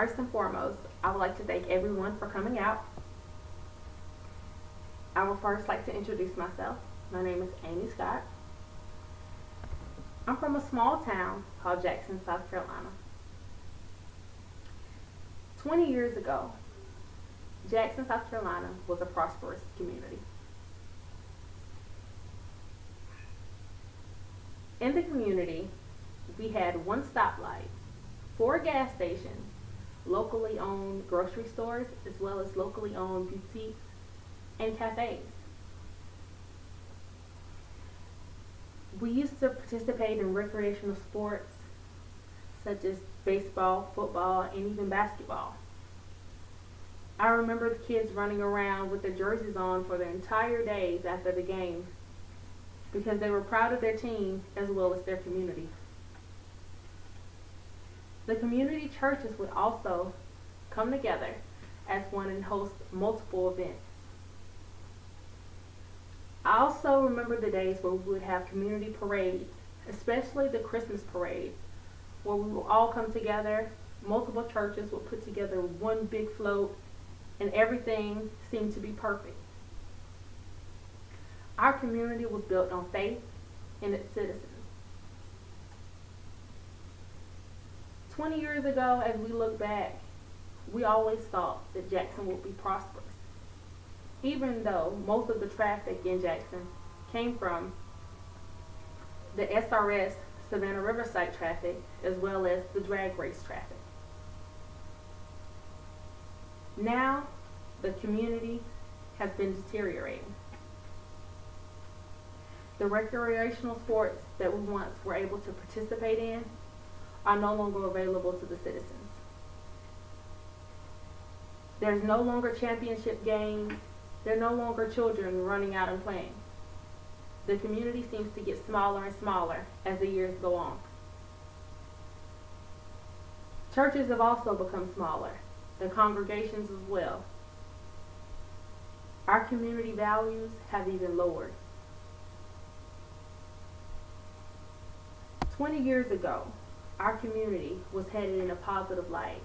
First and foremost, I would like to thank everyone for coming out. I would first like to introduce myself. My name is Amy Scott. I'm from a small town called Jackson, South Carolina. 20 years ago, Jackson, South Carolina was a prosperous community. In the community, we had one stoplight, four gas stations, locally owned grocery stores, as well as locally owned boutiques and cafes. We used to participate in recreational sports such as baseball, football, and even basketball. I remember the kids running around with their jerseys on for the entire days after the game because they were proud of their team as well as their community. The community churches would also come together as one and host multiple events. I also remember the days where we would have community parades, especially the Christmas parades, where we would all come together. Multiple churches would put together one big float, and everything seemed to be perfect. Our community was built on faith and its citizens. 20 years ago, as we look back, we always thought that Jackson would be prosperous, even though most of the traffic in Jackson came from the SRS Savannah Riverside traffic as well as the drag race traffic. Now, the community has been deteriorating. The recreational sports that we once were able to participate in are no longer available to the citizens. There's no longer championship games. There are no longer children running out and playing. The community seems to get smaller and smaller as the years go on. Churches have also become smaller, the congregations as well. Our community values have even lowered. 20 years ago, our community was headed in a positive light.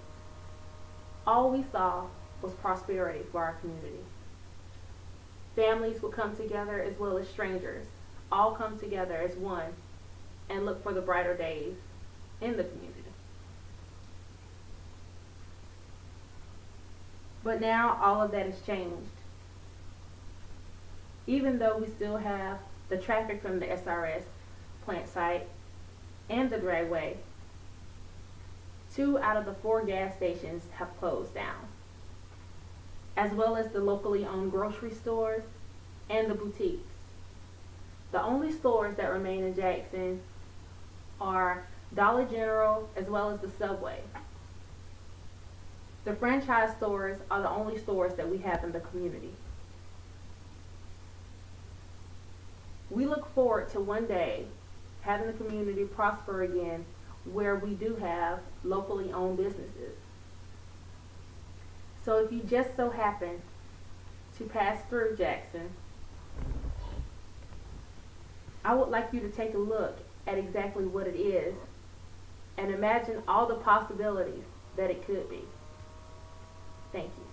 All we saw was prosperity for our community. Families would come together as well as strangers, all come together as one and look for the brighter days in the community. But now all of that has changed. Even though we still have the traffic from the SRS plant site and the dragway, 2 out of the 4 gas stations have closed down, as well as the locally owned grocery stores and the boutiques. The only stores that remain in Jackson are Dollar General as well as the Subway. The franchise stores are the only stores that we have in the community. We look forward to one day having the community prosper again where we do have locally owned businesses. So if you just so happen to pass through Jackson, I would like you to take a look at exactly what it is and imagine all the possibilities that it could be. Thank you.